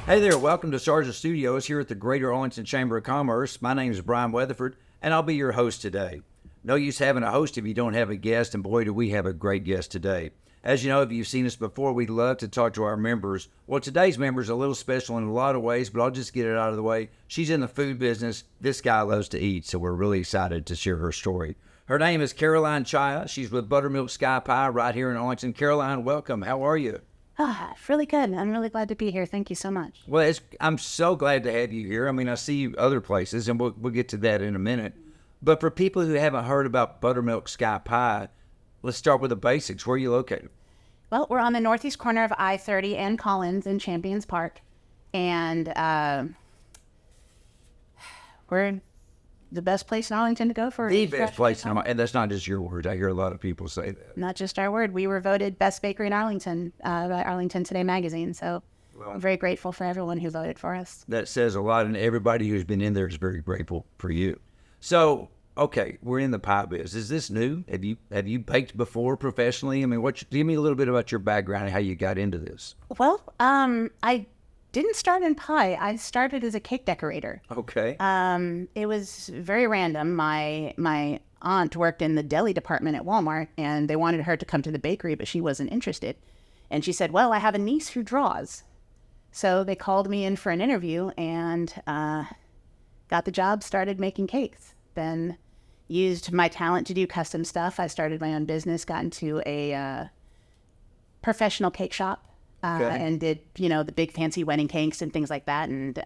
Hey there, welcome to Sargent Studios here at the Greater Arlington Chamber of Commerce. My name is Brian Weatherford, and I'll be your host today. No use having a host if you don't have a guest, and boy, do we have a great guest today. As you know, if you've seen us before, we love to talk to our members. Well, today's member is a little special in a lot of ways, but I'll just get it out of the way. She's in the food business. This guy loves to eat, so we're really excited to share her story. Her name is Caroline Chiaia. She's with Buttermilk Sky Pie right here in Arlington. Caroline, welcome. How are you? Really good. I'm really glad to be here. Thank you so much. Well, I'm so glad to have you here. I mean, I see you other places, and we'll get to that in a minute. But for people who haven't heard about Buttermilk Sky Pie, let's start with the basics. Where are you located? Well, we're on the northeast corner of I-30 and Collins in Champions Park. And we're the best place in Arlington to go for the best place, and that's not just your word. I hear a lot of people say that. Not just our word. We were voted best bakery in Arlington by Arlington Today magazine. So I'm very grateful for everyone who voted for us. That says a lot, and everybody who's been in there is very grateful for you. So, okay, we're in the pie biz. Is this new? Have you baked before professionally? I mean, give me a little bit about your background and how you got into this. Well, I didn't start in pie. I started as a cake decorator. Okay. It was very random. My aunt worked in the deli department at Walmart, and they wanted her to come to the bakery, but she wasn't interested. And she said, well, I have a niece who draws. So they called me in for an interview and got the job, started making cakes. Then used my talent to do custom stuff. I started my own business, got into a professional cake shop. And did, the big fancy wedding cakes and things like that. And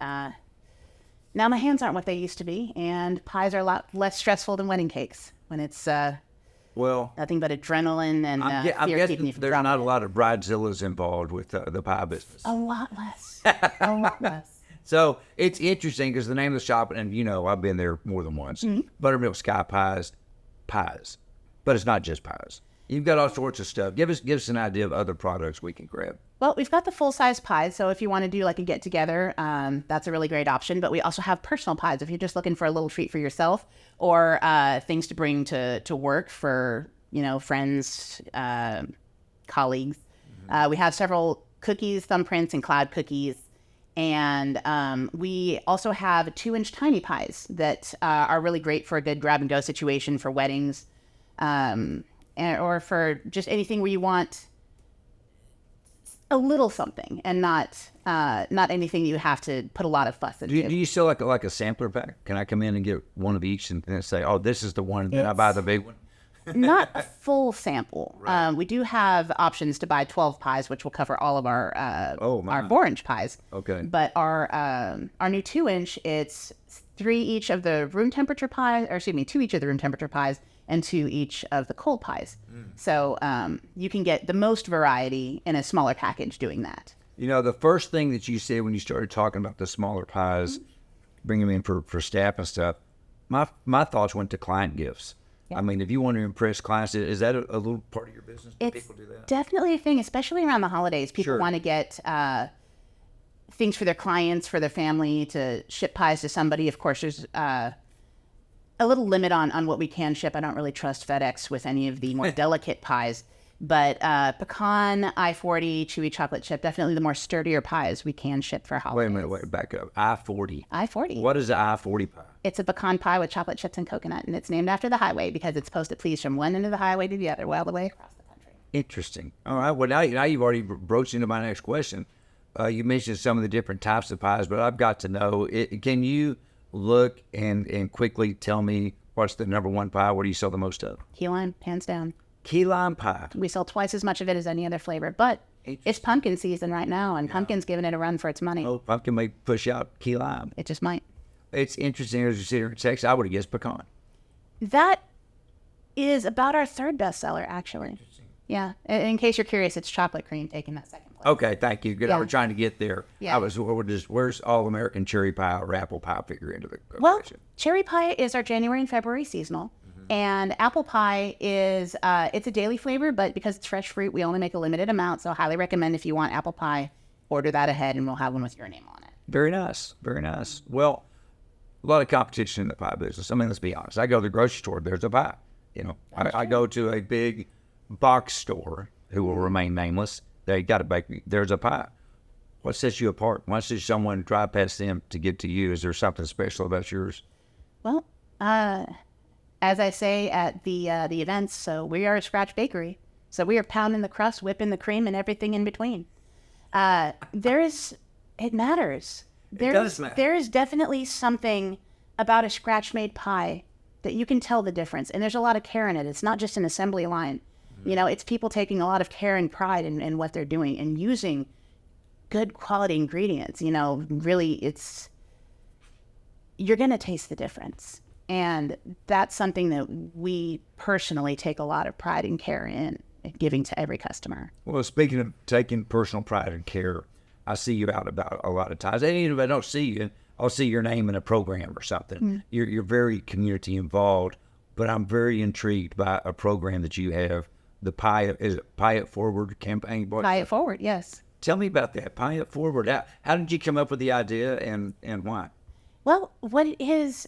now my hands aren't what they used to be. And pies are a lot less stressful than wedding cakes when it's nothing but adrenaline and I'm guessing there's not a lot of bridezillas involved with the pie business. A lot less. A lot less. So it's interesting because the name of the shop, and I've been there more than once, Buttermilk Sky Pies, but it's not just pies. You've got all sorts of stuff. Give us an idea of other products we can grab. Well, we've got the full-size pies, so if you want to do like a get-together, that's a really great option. But we also have personal pies if you're just looking for a little treat for yourself or things to bring to work for, friends, colleagues. We have several cookies, thumbprints, and cloud cookies. And we also have 2-inch tiny pies that are really great for a good grab-and-go situation for weddings or for just anything where you want a little something and not anything you have to put a lot of fuss into. Do you still like a sampler pack? Can I come in and get one of each and then say, oh, this is the one, and then I buy the big one? Not a full sample. Right. We do have options to buy 12 pies, which will cover all of our 4-inch pies. Okay. But our new 2-inch, it's 3 each of the room temperature pies, or excuse me, 2 each of the room temperature pies, and 2 each of the cold pies. So you can get the most variety in a smaller package doing that. The first thing that you said when you started talking about the smaller pies, bringing them in for staff and stuff, my thoughts went to client gifts. Yeah. I mean, if you want to impress clients, is that a little part of your business? Do people do that? Definitely a thing, especially around the holidays. People want to get things for their clients, for their family, to ship pies to somebody. Of course, there's a little limit on what we can ship. I don't really trust FedEx with any of the more delicate pies. But pecan, I-40, chewy chocolate chip, definitely the more sturdier pies we can ship for holidays. Wait, back up. I-40. I-40. What is an I-40 pie? It's a pecan pie with chocolate chips and coconut, and it's named after the highway because it's supposed to please from one end of the highway to the other, all the way across the country. Interesting. All right. Well, now you've already broached into my next question. You mentioned some of the different types of pies, but I've got to know, can you look and quickly tell me what's the number one pie? What do you sell the most of? Key lime, hands down. Key lime pie. We sell twice as much of it as any other flavor, but it's pumpkin season right now, and pumpkin's giving it a run for its money. Oh, pumpkin may push out key lime. It just might. It's interesting as you sit here in Texas. I would have guessed pecan. That is about our third bestseller, actually. Interesting. Yeah. In case you're curious, it's chocolate cream taking that second place. Okay, thank you. Good. Yeah. I was trying to get there. Yeah. Where's all-American cherry pie or apple pie figure into the equation? Well, cherry pie is our January and February seasonal. And apple pie is, it's a daily flavor, but because it's fresh fruit, we only make a limited amount. So I highly recommend if you want apple pie, order that ahead and we'll have one with your name on it. Very nice. Very nice. Well, a lot of competition in the pie business. I mean, let's be honest. I go to the grocery store, there's a pie. I go to a big box store who will remain nameless. They got a bakery, there's a pie. What sets you apart? Why should someone drive past them to get to you? Is there something special about yours? Well, as I say at the events, so we are a scratch bakery. So we are pounding the crust, whipping the cream, and everything in between. It matters. It does matter. There is definitely something about a scratch-made pie that you can tell the difference. And there's a lot of care in it. It's not just an assembly line. You know, it's people taking a lot of care and pride in what they're doing and using good quality ingredients. You know, really, you're going to taste the difference. And that's something that we personally take a lot of pride and care in giving to every customer. Well, speaking of taking personal pride and care, I see you out about a lot of times. And even if I don't see you, I'll see your name in a program or something. Mm. You're very community involved, but I'm very intrigued by a program that you have, the Pie It Forward campaign. Pie It Forward, yes. Tell me about that, Pie It Forward. How did you come up with the idea and why? Well, what it is,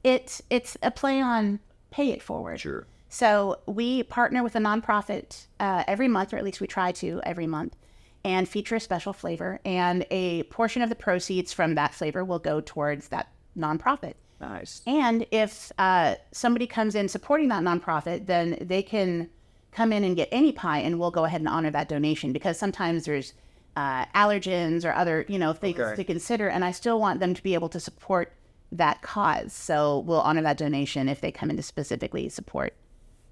it's a play on Pay It Forward. Sure. So we partner with a nonprofit every month, or at least we try to every month, and feature a special flavor. And a portion of the proceeds from that flavor will go towards that nonprofit. Nice. And if somebody comes in supporting that nonprofit, then they can come in and get any pie, and we'll go ahead and honor that donation, because sometimes there's allergens or other, things to consider. And I still want them to be able to support that cause. So we'll honor that donation if they come in to specifically support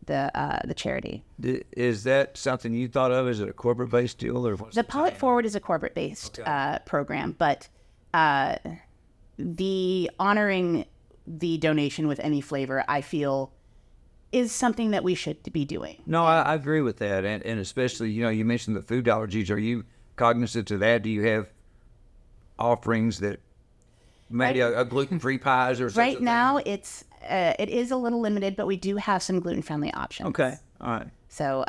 the charity. Is that something you thought of? Is it a corporate-based deal, or what's the Pie It Forward is a corporate-based program, but the honoring the donation with any flavor, I feel, is something that we should be doing. No, I agree with that, and especially, you mentioned the food allergies. Are you cognizant of that? Do you have offerings that maybe a gluten-free pies or something? Right now, it is a little limited, but we do have some gluten-friendly options. Okay, all right. So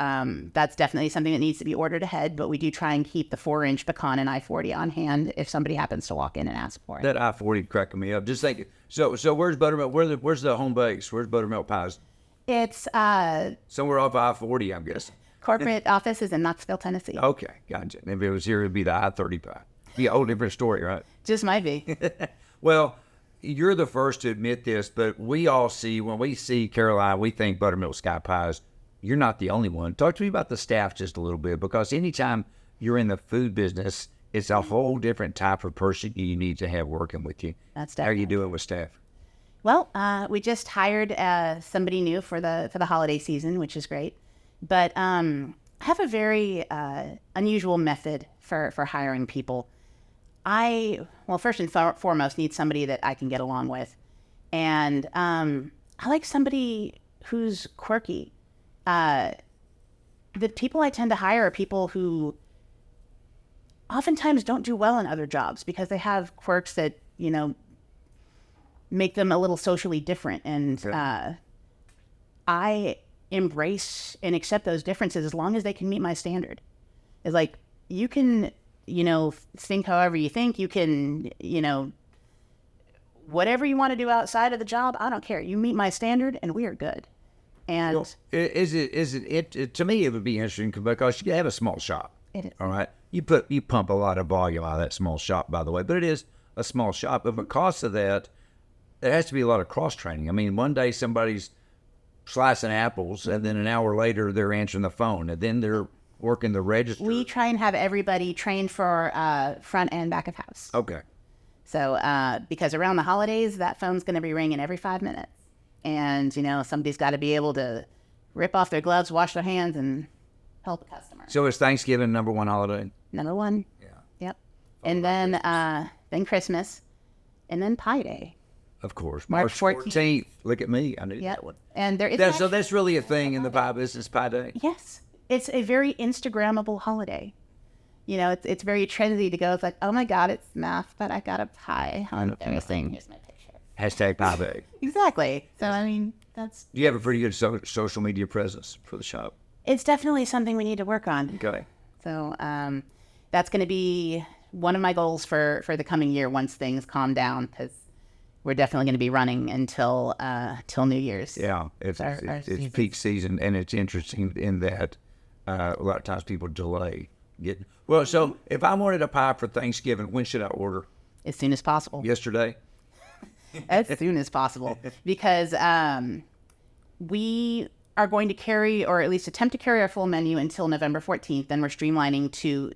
that's definitely something that needs to be ordered ahead, but we do try and keep the 4-inch pecan and I-40 on hand if somebody happens to walk in and ask for it. That I-40 cracking me up. Just thinking. So where's Buttermilk? Where's the home base? Where's Buttermilk Pies? It's somewhere off I-40, I'm guessing. Corporate office is in Knoxville, Tennessee. Okay, gotcha. If it was here, it'd be the I-30 pie. Be a whole different story, right? Just might be. Well, you're the first to admit this, but when we see Caroline, we think Buttermilk Sky Pies. You're not the only one. Talk to me about the staff just a little bit, because anytime you're in the food business, it's a whole different type of person you need to have working with you. That's definitely. How are you doing with staff? Well, we just hired somebody new for the holiday season, which is great. But I have a very unusual method for hiring people. First and foremost, need somebody that I can get along with. And I like somebody who's quirky. The people I tend to hire are people who oftentimes don't do well in other jobs because they have quirks that, make them a little socially different. And I embrace and accept those differences as long as they can meet my standard. It's like, you can, think however you think. You can, whatever you want to do outside of the job, I don't care. You meet my standard and we are good. And well, is it to me, it would be interesting because you have a small shop. It is. All right. You pump a lot of volume out of that small shop, by the way, but it is a small shop. But because of that, there has to be a lot of cross training. I mean, one day somebody's slicing apples, and then an hour later they're answering the phone, and then they're working the register. We try and have everybody trained for front and back of house. Okay. So because around the holidays, that phone's going to be ringing every 5 minutes. And, somebody's got to be able to rip off their gloves, wash their hands, and help a customer. So is Thanksgiving number one holiday? Number one. Yeah. Yep. And then Christmas, and then Pie Day. Of course. March 14th. Look at me. I knew that one. And there is so that's really a thing in the pie business, Pie Day? Yes. It's a very Instagrammable holiday. It's very trendy to go. It's like, oh my God, it's math, but I got a pie on everything. Here's my picture. Hashtag Pie Day. Exactly. So, I mean, that's... Do you have a pretty good social media presence for the shop? It's definitely something we need to work on. Okay. So that's going to be one of my goals for the coming year once things calm down, because we're definitely going to be running until New Year's. Yeah, it's peak season, and it's interesting in that a lot of times people delay Well, so if I wanted a pie for Thanksgiving, when should I order? As soon as possible. Yesterday? As soon as possible. Because we are going to carry, or at least attempt to carry, our full menu until November 14th. Then we're streamlining to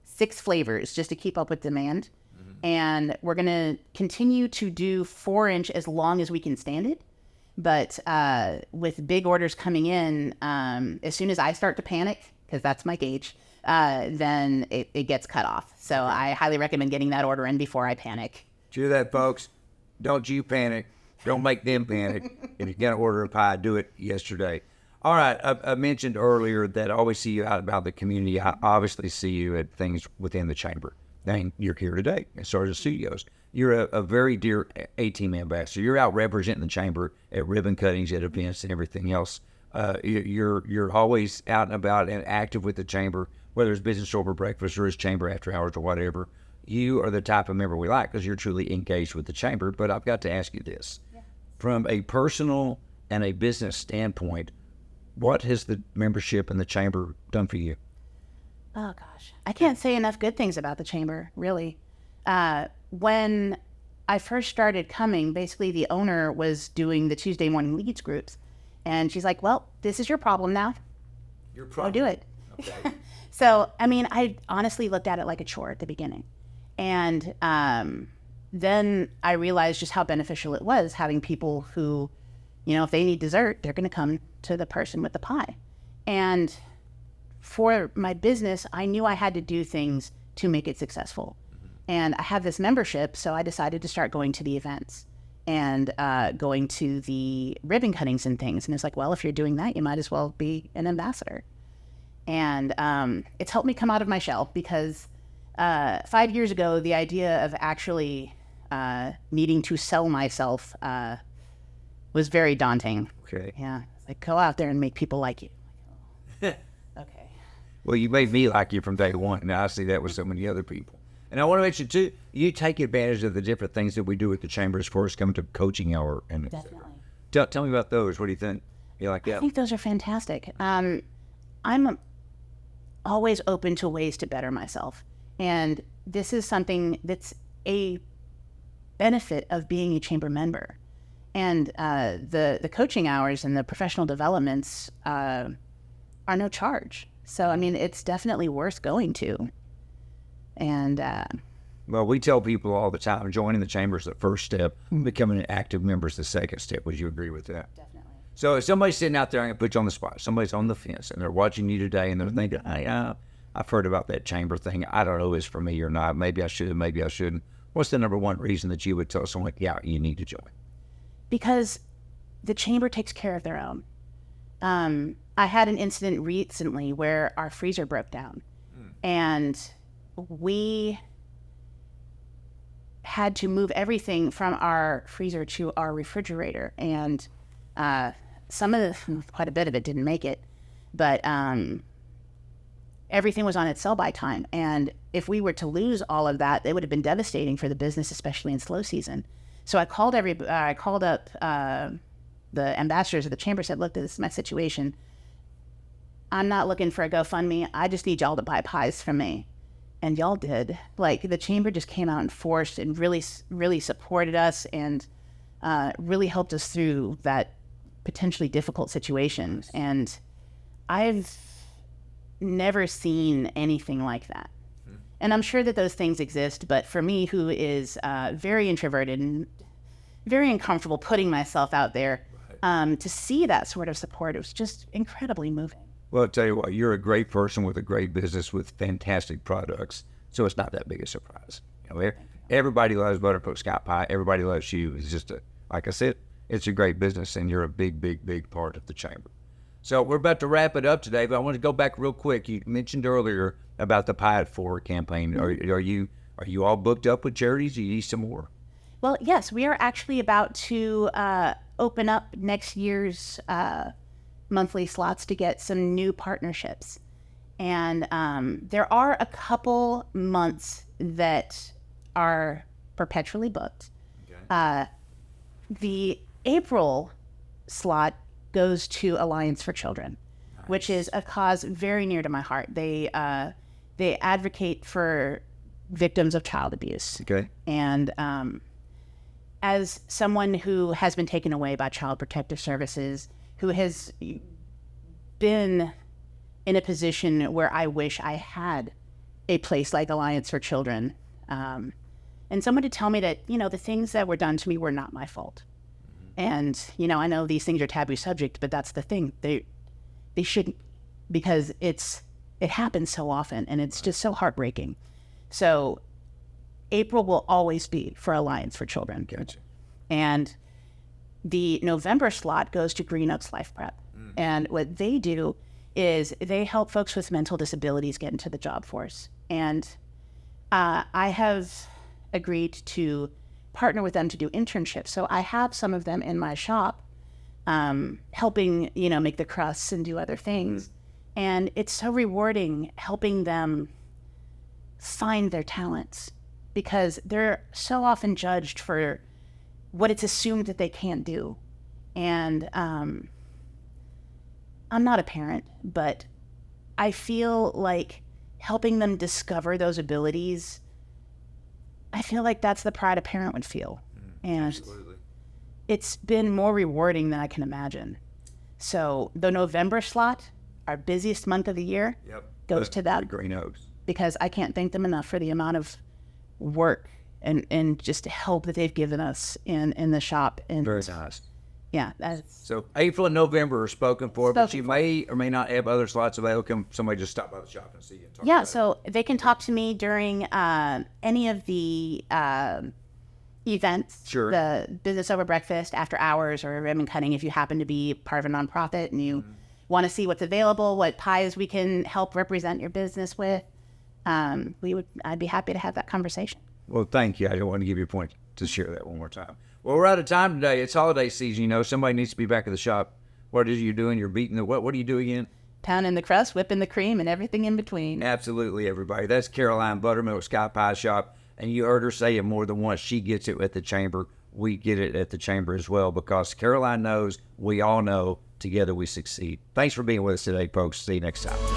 6 flavors just to keep up with demand. And we're going to continue to do 4-inch as long as we can stand it. But with big orders coming in, as soon as I start to panic, because that's my gauge, then it gets cut off. So I highly recommend getting that order in before I panic. Did you hear that, folks? Don't you panic. Don't make them panic. If you're going to order a pie, do it yesterday. All right. I mentioned earlier that I always see you out about the community. I obviously see you at things within the chamber. And you're here today at Sargent Studios. You're a very dear A-Team ambassador. You're out representing the chamber at ribbon cuttings, at events, and everything else. You're always out and about and active with the chamber, whether it's business over breakfast or it's chamber after hours or whatever. You are the type of member we like because you're truly engaged with the chamber. But I've got to ask you this. Yeah. From a personal and a business standpoint, what has the membership in the chamber done for you? Oh, gosh. I can't say enough good things about the chamber, really. When I first started coming, basically the owner was doing the Tuesday morning leads groups. And she's like, well, this is your problem now. Your problem? Go do it. Okay. So, I mean, I honestly looked at it like a chore at the beginning. And then I realized just how beneficial it was having people who, if they need dessert, they're going to come to the person with the pie. And for my business, I knew I had to do things to make it successful. And I have this membership, so I decided to start going to the events and going to the ribbon cuttings and things. And it's like, well, if you're doing that, you might as well be an ambassador. And it's helped me come out of my shell because 5 years ago, the idea of actually needing to sell myself was very daunting. Okay. Yeah. It's like, go out there and make people like you. Okay. Well, you made me like you from day one, and I see that with so many other people. And I want to mention, too, you take advantage of the different things that we do at the chamber as far as coming to coaching hour. And Definitely. Tell me about those. What do you think? You like that? I think those are fantastic. I'm always open to ways to better myself. And this is something that's a benefit of being a chamber member. And the coaching hours and the professional developments are no charge. So, I mean, it's definitely worth going to. And well, we tell people all the time, joining the chamber is the first step. Becoming an active member is the second step. Would you agree with that? Definitely. So if somebody's sitting out there, I'm going to put you on the spot. Somebody's on the fence, and they're watching you today, and they're thinking, hey, I've heard about that chamber thing. I don't know if it's for me or not. Maybe I should, maybe I shouldn't. What's the number one reason that you would tell someone, yeah, you need to join? Because the chamber takes care of their own. I had an incident recently where our freezer broke down, and we had to move everything from our freezer to our refrigerator, and quite a bit of it didn't make it, but everything was on its sell-by time, and if we were to lose all of that, it would have been devastating for the business, especially in slow season. So I called up the ambassadors of the chamber, said, look, this is my situation. I'm not looking for a GoFundMe. I just need y'all to buy pies from me. And y'all did. Like, the chamber just came out and forced and really, really supported us and really helped us through that potentially difficult situation. And I've never seen anything like that. And I'm sure that those things exist, but for me, who is very introverted and very uncomfortable putting myself out there, to see that sort of support, it was just incredibly moving. Well, I'll tell you what, you're a great person with a great business with fantastic products, so it's not that big a surprise. Everybody loves Buttermilk Sky Pie. Everybody loves you. It's just, like I said, it's a great business, and you're a big, big, big part of the chamber. So we're about to wrap it up today, but I want to go back real quick. You mentioned earlier about the Pie at 4 campaign. Are you all booked up with charities? Do you need some more? Well, yes, we are actually about to open up next year's monthly slots to get some new partnerships. And there are a couple months that are perpetually booked. Okay. The April slot goes to Alliance for Children, nice, which is a cause very near to my heart. They they advocate for victims of child abuse. Okay. And as someone who has been taken away by Child Protective Services, who has been in a position where I wish I had a place like Alliance for Children, and someone to tell me that, you know, the things that were done to me were not my fault. And, you know, I know these things are taboo subject, but that's the thing. They shouldn't, because it happens so often, and it's just so heartbreaking. So April will always be for Alliance for Children. Gotcha. And the November slot goes to Green Oaks Life Prep. And what they do is they help folks with mental disabilities get into the job force. And I have agreed to partner with them to do internships. So I have some of them in my shop helping, you know, make the crusts and do other things. And it's so rewarding helping them find their talents, because they're so often judged for what it's assumed that they can't do. And I'm not a parent, but I feel like helping them discover those abilities, I feel like that's the pride a parent would feel. And Absolutely. it's been more rewarding than I can imagine. So the November slot, our busiest month of the year, goes to that, Green Oaks. because I can't thank them enough for the amount of work and just help that they've given us in the shop. And Very nice. yeah, that's So April and November are spoken for, but Spoken you for. may or may not have other slots available. Can somebody just stop by the shop and see you? And talk yeah. about it? So they can talk to me during any of the events, Sure. the business over breakfast, after hours, or ribbon cutting. If you happen to be part of a nonprofit and you want to see what's available, what pies we can help represent your business with, I'd be happy to have that conversation. Well, thank you. I don't want to give you a point to share that one more time. Well, we're out of time today. It's holiday season. You know, somebody needs to be back at the shop. What is you doing? You're beating the what? What do you do again? Pounding the crust, whipping the cream, and everything in between. Absolutely, everybody. That's Caroline Buttermilk Sky Pie Shop. And you heard her say it more than once. She gets it at the chamber. We get it at the chamber as well, because Caroline knows, we all know, together we succeed. Thanks for being with us today, folks. See you next time.